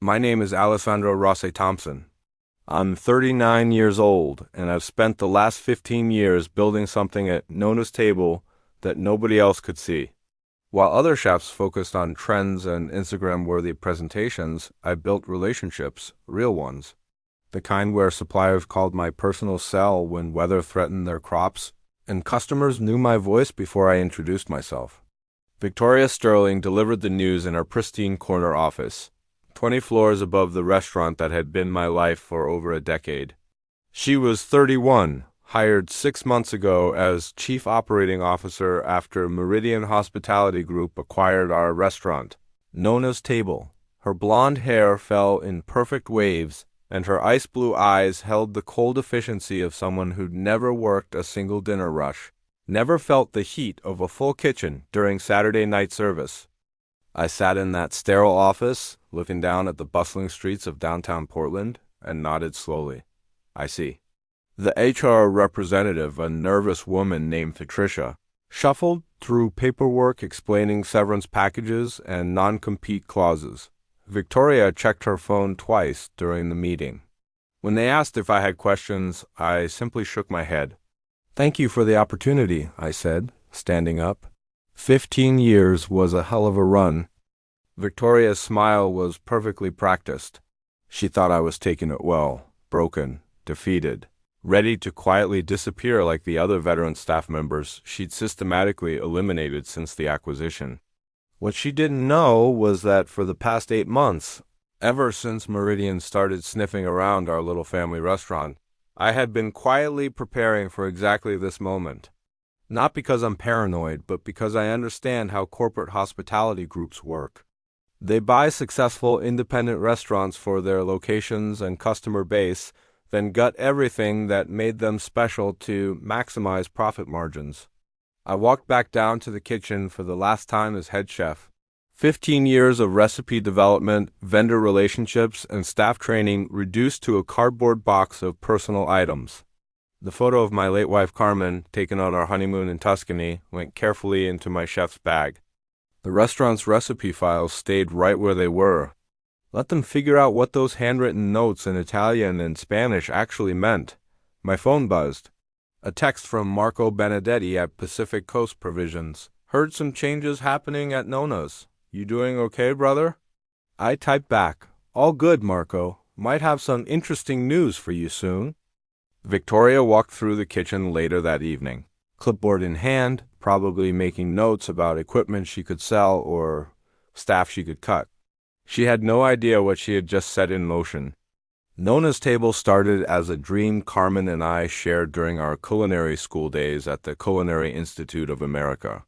My name is Alessandro Rossi Thompson. I'm 39 years old, and I've spent the last 15 years building something at Nona's table that nobody else could see. While other chefs focused on trends and Instagram-worthy presentations, I built relationships, real ones. The kind where suppliers called my personal cell when weather threatened their crops, and customers knew my voice before I introduced myself. Victoria Sterling delivered the news in her pristine corner office, 20 floors above the restaurant that had been my life for over a decade. She was 31, hired 6 months ago as Chief Operating Officer after Meridian Hospitality Group acquired our restaurant, Nona's Table. Her blonde hair fell in perfect waves, and her ice blue eyes held the cold efficiency of someone who'd never worked a single dinner rush, never felt the heat of a full kitchen during Saturday night service. I sat in that sterile office, looking down at the bustling streets of downtown Portland, and nodded slowly. I see. The HR representative, a nervous woman named Patricia, shuffled through paperwork explaining severance packages and non-compete clauses. Victoria checked her phone twice during the meeting. When they asked if I had questions, I simply shook my head. "Thank you for the opportunity," I said, standing up. 15 years was a hell of a run. Victoria's smile was perfectly practiced. She thought I was taking it well, broken, defeated, ready to quietly disappear like the other veteran staff members she'd systematically eliminated since the acquisition. What she didn't know was that for the past 8 months, ever since Meridian started sniffing around our little family restaurant, I had been quietly preparing for exactly this moment. Not because I'm paranoid, but because I understand how corporate hospitality groups work. They buy successful independent restaurants for their locations and customer base, then gut everything that made them special to maximize profit margins. I walked back down to the kitchen for the last time as head chef. 15 years of recipe development, vendor relationships, and staff training reduced to a cardboard box of personal items. The photo of my late wife Carmen, taken on our honeymoon in Tuscany, went carefully into my chef's bag. The restaurant's recipe files stayed right where they were. Let them figure out what those handwritten notes in Italian and Spanish actually meant. My phone buzzed. A text from Marco Benedetti at Pacific Coast Provisions. "Heard some changes happening at Nona's. You doing okay, brother?" I typed back, "All good, Marco. Might have some interesting news for you soon." Victoria walked through the kitchen later that evening, clipboard in hand, probably making notes about equipment she could sell or staff she could cut. She had no idea what she had just set in motion. Nona's Table started as a dream Carmen and I shared during our culinary school days at the Culinary Institute of America.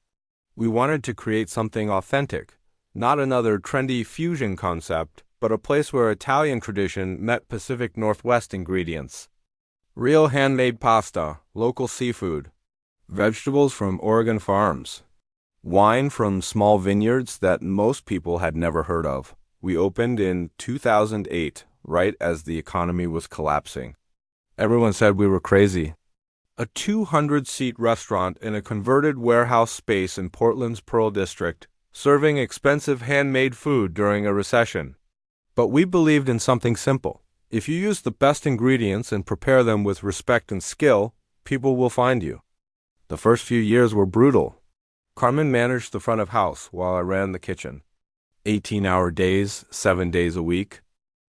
We wanted to create something authentic, not another trendy fusion concept, but a place where Italian tradition met Pacific Northwest ingredients. Real handmade pasta, local seafood, vegetables from Oregon farms, wine from small vineyards that most people had never heard of. We opened in 2008, right as the economy was collapsing. Everyone said we were crazy. A 200-seat restaurant in a converted warehouse space in Portland's Pearl District, serving expensive handmade food during a recession. But we believed in something simple. If you use the best ingredients and prepare them with respect and skill, people will find you. The first few years were brutal. Carmen managed the front of house while I ran the kitchen. 18-hour days, 7 days a week.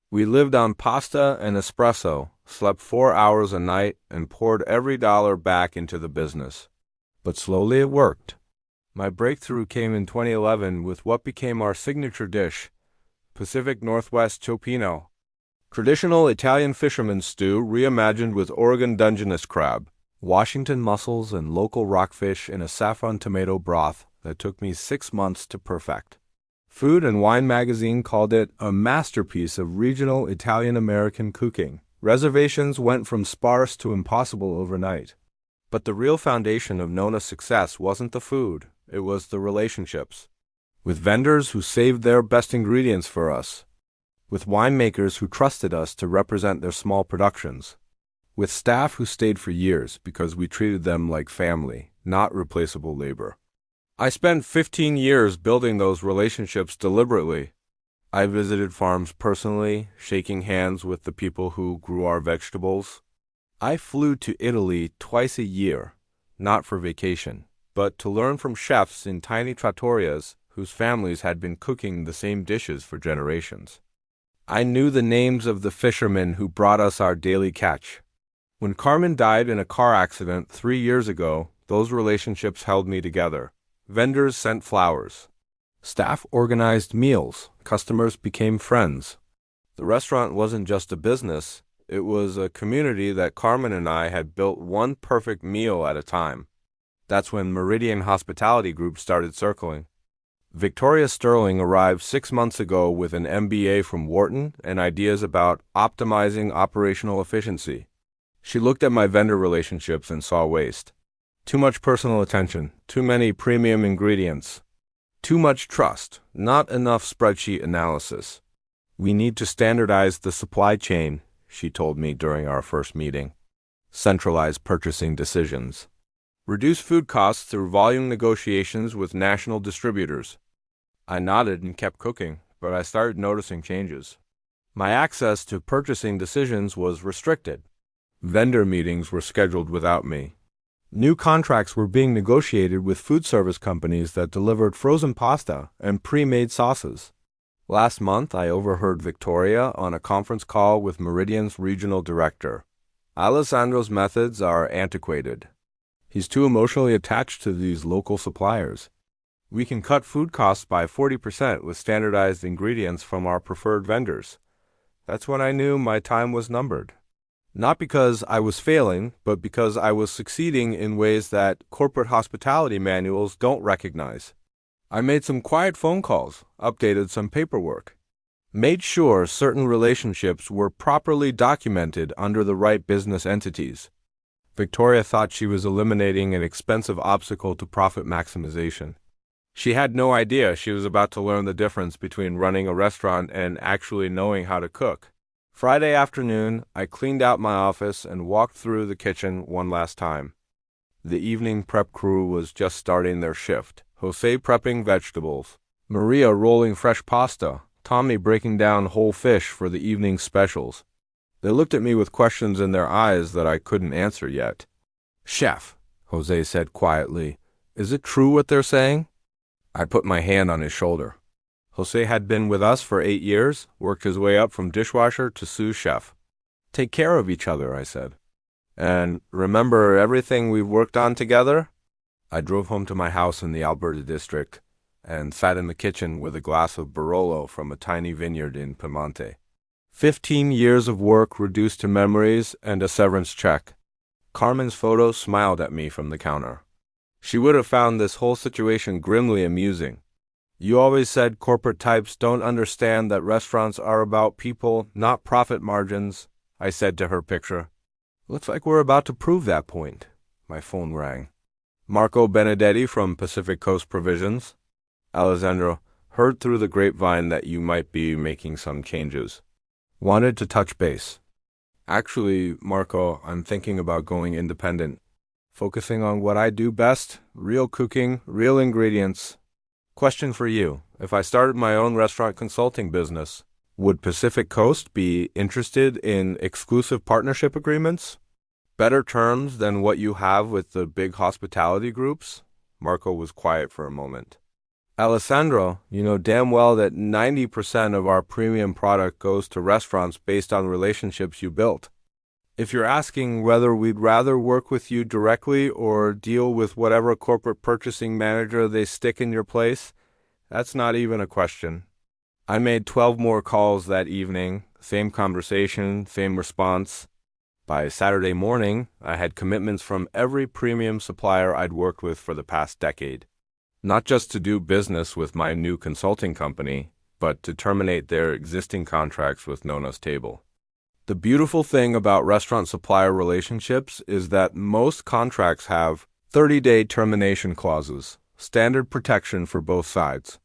We lived on pasta and espresso, slept 4 hours a night, and poured every dollar back into the business. But slowly it worked. My breakthrough came in 2011 with what became our signature dish, Pacific Northwest Cioppino. Traditional Italian fisherman's stew reimagined with Oregon Dungeness crab, Washington mussels, and local rockfish in a saffron tomato broth that took me 6 months to perfect. Food and Wine magazine called it a masterpiece of regional Italian-American cooking. Reservations went from sparse to impossible overnight. But the real foundation of Nona's success wasn't the food, it was the relationships. With vendors who saved their best ingredients for us. With winemakers who trusted us to represent their small productions. With staff who stayed for years because we treated them like family, not replaceable labor. I spent 15 years building those relationships deliberately. I visited farms personally, shaking hands with the people who grew our vegetables. I flew to Italy twice a year, not for vacation, but to learn from chefs in tiny trattorias whose families had been cooking the same dishes for generations. I knew the names of the fishermen who brought us our daily catch. When Carmen died in a car accident 3 years ago, those relationships held me together. Vendors sent flowers. Staff organized meals. Customers became friends. The restaurant wasn't just a business, it was a community that Carmen and I had built one perfect meal at a time. That's when Meridian Hospitality Group started circling. Victoria Sterling arrived 6 months ago with an MBA from Wharton and ideas about optimizing operational efficiency. She looked at my vendor relationships and saw waste. Too much personal attention, too many premium ingredients, too much trust, not enough spreadsheet analysis. We need to standardize the supply chain, she told me during our first meeting. Centralize purchasing decisions. Reduce food costs through volume negotiations with national distributors. I nodded and kept cooking, but I started noticing changes. My access to purchasing decisions was restricted. Vendor meetings were scheduled without me. New contracts were being negotiated with food service companies that delivered frozen pasta and pre-made sauces. Last month, I overheard Victoria on a conference call with Meridian's regional director. Alessandro's methods are antiquated. He's too emotionally attached to these local suppliers. We can cut food costs by 40% with standardized ingredients from our preferred vendors. That's when I knew my time was numbered. Not because I was failing, but because I was succeeding in ways that corporate hospitality manuals don't recognize. I made some quiet phone calls, updated some paperwork, made sure certain relationships were properly documented under the right business entities. Victoria thought she was eliminating an expensive obstacle to profit maximization. She had no idea she was about to learn the difference between running a restaurant and actually knowing how to cook. Friday afternoon, I cleaned out my office and walked through the kitchen one last time. The evening prep crew was just starting their shift. Jose prepping vegetables, Maria rolling fresh pasta, Tommy breaking down whole fish for the evening specials. They looked at me with questions in their eyes that I couldn't answer yet. "Chef," Jose said quietly, "is it true what they're saying?" I put my hand on his shoulder. Jose had been with us for 8 years, worked his way up from dishwasher to sous chef. "Take care of each other," I said. "And remember everything we've worked on together?" I drove home to my house in the Alberta district and sat in the kitchen with a glass of Barolo from a tiny vineyard in Piemonte. 15 years of work reduced to memories and a severance check. Carmen's photo smiled at me from the counter. She would have found this whole situation grimly amusing. "You always said corporate types don't understand that restaurants are about people, not profit margins," I said to her picture. "Looks like we're about to prove that point." My phone rang. "Marco Benedetti from Pacific Coast Provisions." "Alessandro, heard through the grapevine that you might be making some changes. Wanted to touch base." "Actually, Marco, I'm thinking about going independent. Focusing on what I do best, real cooking, real ingredients. Question for you. If I started my own restaurant consulting business, would Pacific Coast be interested in exclusive partnership agreements? Better terms than what you have with the big hospitality groups?" Marco was quiet for a moment. "Alessandro, you know damn well that 90% of our premium product goes to restaurants based on relationships you built. If you're asking whether we'd rather work with you directly or deal with whatever corporate purchasing manager they stick in your place, that's not even a question." I made 12 more calls that evening, same conversation, same response. By Saturday morning, I had commitments from every premium supplier I'd worked with for the past decade. Not just to do business with my new consulting company, but to terminate their existing contracts with Nona's Table. The beautiful thing about restaurant supplier relationships is that most contracts have 30-day termination clauses, standard protection for both sides.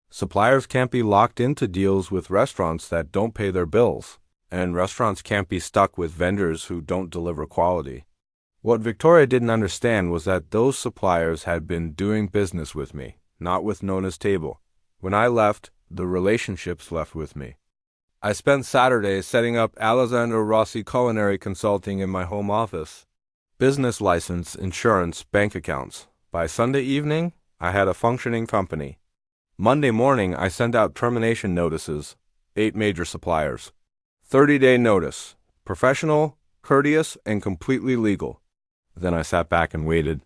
Suppliers can't be locked into deals with restaurants that don't pay their bills, and restaurants can't be stuck with vendors who don't deliver quality. What Victoria didn't understand was that those suppliers had been doing business with me, not with Nona's Table. When I left, The relationships left with me. I spent Saturday setting up Alessandro Rossi Culinary Consulting in my home office. Business license, insurance, bank accounts. By Sunday evening, I had a functioning company. Monday morning, I sent out termination notices, 8 major suppliers. 30-day notice, professional, courteous, and completely legal. Then I sat back and waited.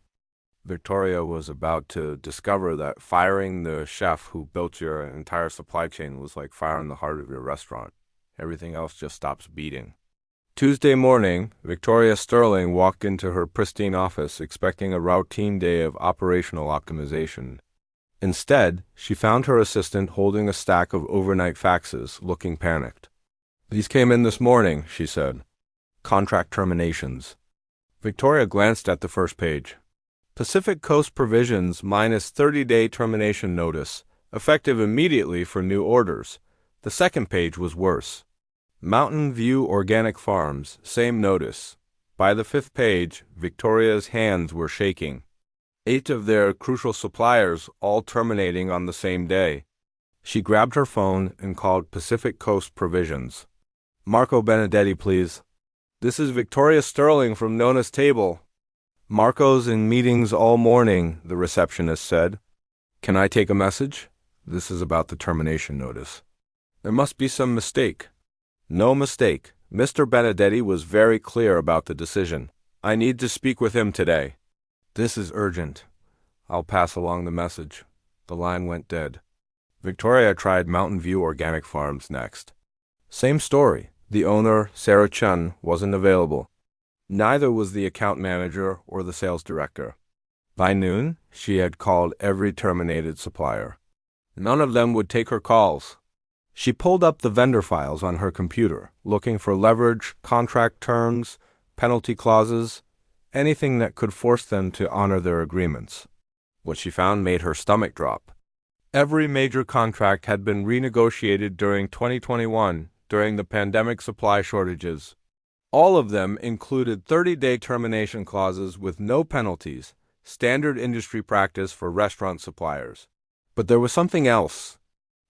Victoria was about to discover that firing the chef who built your entire supply chain was like firing the heart of your restaurant. Everything else just stops beating. Tuesday morning, Victoria Sterling walked into her pristine office expecting a routine day of operational optimization. Instead, she found her assistant holding a stack of overnight faxes, looking panicked. "These came in this morning," she said. "Contract terminations." Victoria glanced at the first page. Pacific Coast Provisions minus 30-day termination notice, effective immediately for new orders. The second page was worse. Mountain View Organic Farms, same notice. By the 5th page, Victoria's hands were shaking. 8 of their crucial suppliers all terminating on the same day. She grabbed her phone and called Pacific Coast Provisions. "Marco Benedetti, please." "This is Victoria Sterling from Nona's Table." "Marco's in meetings all morning," the receptionist said. "Can I take a message?" "This is about the termination notice." "There must be some mistake." "No mistake. Mr. Benedetti was very clear about the decision. I need to speak with him today." "This is urgent." "I'll pass along the message." The line went dead. Victoria tried Mountain View Organic Farms next. Same story. The owner, Sarah Chun, wasn't available. Neither was the account manager or the sales director. By noon, she had called every terminated supplier. None of them would take her calls. She pulled up the vendor files on her computer, looking for leverage, contract terms, penalty clauses, anything that could force them to honor their agreements. What she found made her stomach drop. Every major contract had been renegotiated during 2021, during the pandemic supply shortages. All of them included 30-day termination clauses with no penalties, standard industry practice for restaurant suppliers. But there was something else.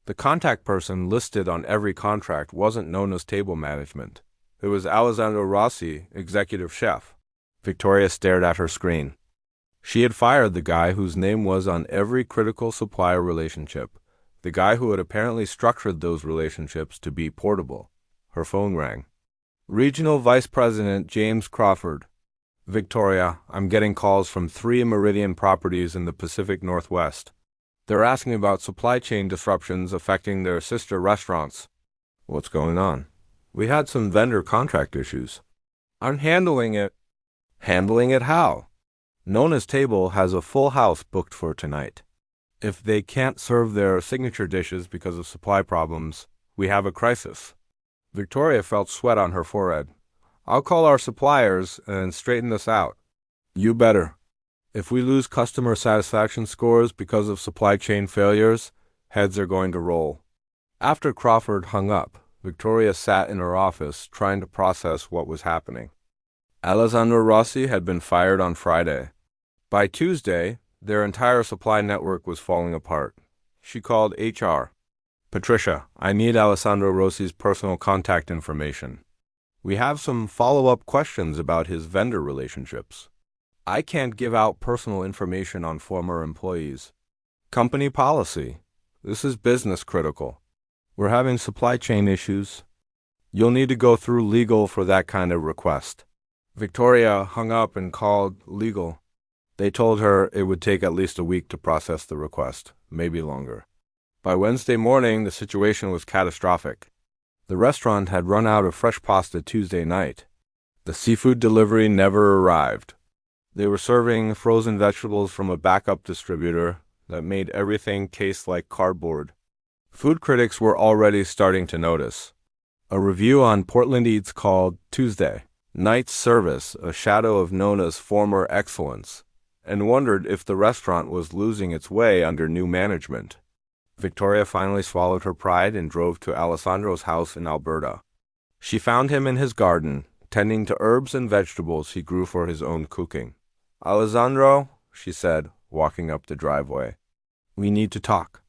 The contact person listed on every contract wasn't Nona's Table management. It was Alessandro Rossi, executive chef. Victoria stared at her screen. She had fired the guy whose name was on every critical supplier relationship, the guy who had apparently structured those relationships to be portable. Her phone rang. "Regional Vice President James Crawford." "Victoria, I'm getting calls from 3 Meridian properties in the Pacific Northwest. They're asking about supply chain disruptions affecting their sister restaurants." "What's going on?" "We had some vendor contract issues." "I'm handling it." "Handling it how?" "Nona's Table has a full house booked for tonight. If they can't serve their signature dishes because of supply problems, we have a crisis." Victoria felt sweat on her forehead. "I'll call our suppliers and straighten this out." "You better. If we lose customer satisfaction scores because of supply chain failures, heads are going to roll." After Crawford hung up, Victoria sat in her office trying to process what was happening. Alessandro Rossi had been fired on Friday. By Tuesday, their entire supply network was falling apart. She called HR. "Patricia, I need Alessandro Rossi's personal contact information. We have some follow-up questions about his vendor relationships." "I can't give out personal information on former employees." "Company policy. This is business critical. We're having supply chain issues. You'll need to go through legal for that kind of request." Victoria hung up and called legal. They told her it would take at least a week to process the request, maybe longer. By Wednesday morning, the situation was catastrophic. The restaurant had run out of fresh pasta Tuesday night. The seafood delivery never arrived. They were serving frozen vegetables from a backup distributor that made everything taste like cardboard. Food critics were already starting to notice. A review on Portland Eats called Tuesday Night's Service a shadow of Nona's former excellence, and wondered if the restaurant was losing its way under new management. Victoria finally swallowed her pride and drove to Alessandro's house in Alberta. She found him in his garden, tending to herbs and vegetables he grew for his own cooking. "Alessandro," she said, walking up the driveway, "we need to talk."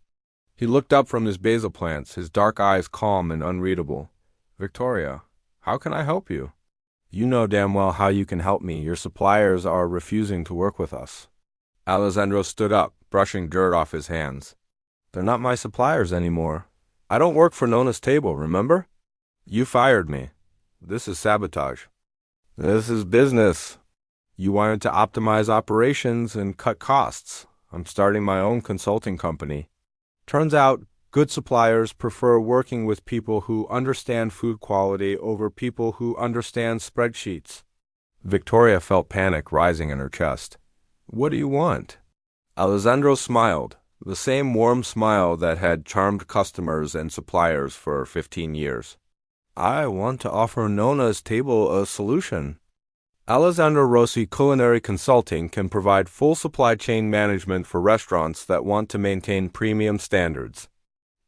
He looked up from his basil plants, his dark eyes calm and unreadable. Victoria, how can I help you? You know damn well how you can help me. Your suppliers are refusing to work with us. Alessandro stood up, brushing dirt off his hands. They're not my suppliers anymore. I don't work for Nona's Table, remember? You fired me. This is sabotage. This is business. You wanted to optimize operations and cut costs. I'm starting my own consulting company. Turns out, good suppliers prefer working with people who understand food quality over people who understand spreadsheets. Victoria felt panic rising in her chest. What do you want? Alessandro smiled, the same warm smile that had charmed customers and suppliers for 15 years. I want to offer Nona's Table a solution. Alessandro Rossi Culinary Consulting can provide full supply chain management for restaurants that want to maintain premium standards.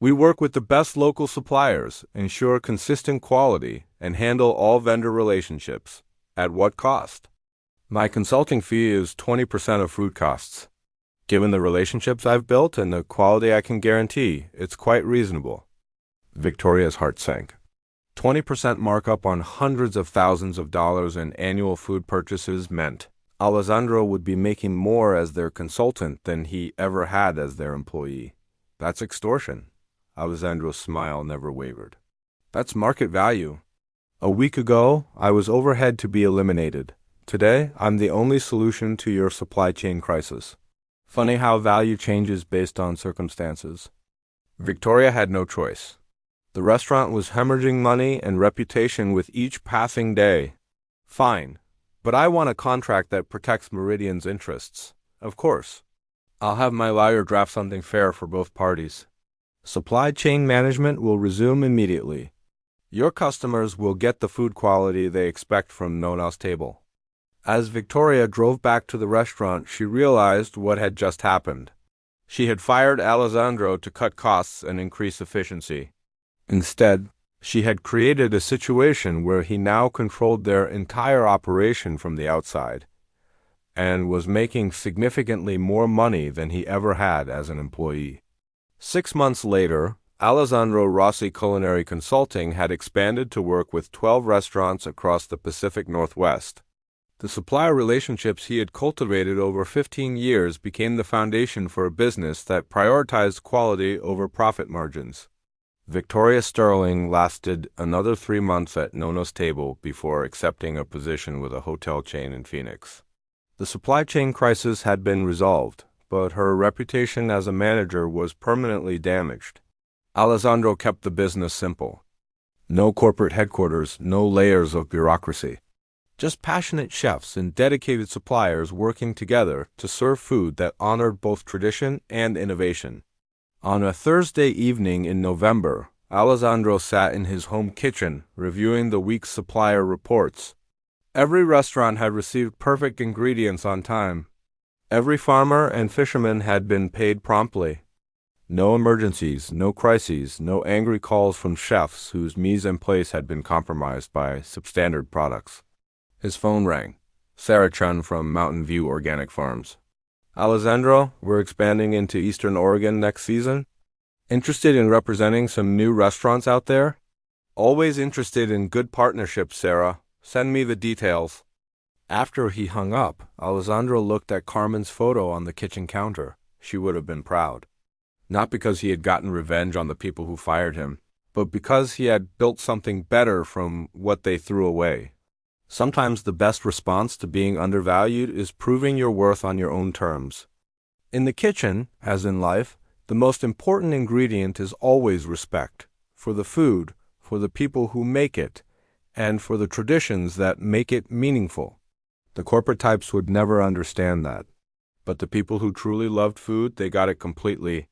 We work with the best local suppliers, ensure consistent quality, and handle all vendor relationships. At what cost? My consulting fee is 20% of food costs. Given the relationships I've built and the quality I can guarantee, it's quite reasonable. Victoria's heart sank. 20% markup on hundreds of thousands of dollars in annual food purchases meant Alessandro would be making more as their consultant than he ever had as their employee. That's extortion. Alessandro's smile never wavered. That's market value. A week ago, I was overhead to be eliminated. Today, I'm the only solution to your supply chain crisis. Funny how value changes based on circumstances. Victoria had no choice. The restaurant was hemorrhaging money and reputation with each passing day. Fine, but I want a contract that protects Meridian's interests. Of course. I'll have my lawyer draft something fair for both parties. Supply chain management will resume immediately. Your customers will get the food quality they expect from Nona's Table. As Victoria drove back to the restaurant, she realized what had just happened. She had fired Alessandro to cut costs and increase efficiency. Instead, she had created a situation where he now controlled their entire operation from the outside and was making significantly more money than he ever had as an employee. 6 months later, Alessandro Rossi Culinary Consulting had expanded to work with 12 restaurants across the Pacific Northwest. The supplier relationships he had cultivated over 15 years became the foundation for a business that prioritized quality over profit margins. Victoria Sterling lasted another 3 months at Nona's Table before accepting a position with a hotel chain in Phoenix. The supply chain crisis had been resolved, but her reputation as a manager was permanently damaged. Alessandro kept the business simple. No corporate headquarters, no layers of bureaucracy. Just passionate chefs and dedicated suppliers working together to serve food that honored both tradition and innovation. On a Thursday evening in November, Alessandro sat in his home kitchen reviewing the week's supplier reports. Every restaurant had received perfect ingredients on time. Every farmer and fisherman had been paid promptly. No emergencies, no crises, no angry calls from chefs whose mise en place had been compromised by substandard products. His phone rang. Sarah Chun from Mountain View Organic Farms. Alessandro, we're expanding into Eastern Oregon next season. Interested in representing some new restaurants out there? Always interested in good partnerships, Sarah. Send me the details. After he hung up, Alessandro looked at Carmen's photo on the kitchen counter. She would have been proud. Not because he had gotten revenge on the people who fired him, but because he had built something better from what they threw away. Sometimes the best response to being undervalued is proving your worth on your own terms. In the kitchen, as in life, the most important ingredient is always respect, for the food, for the people who make it, and for the traditions that make it meaningful. The corporate types would never understand that. But the people who truly loved food, they got it completely.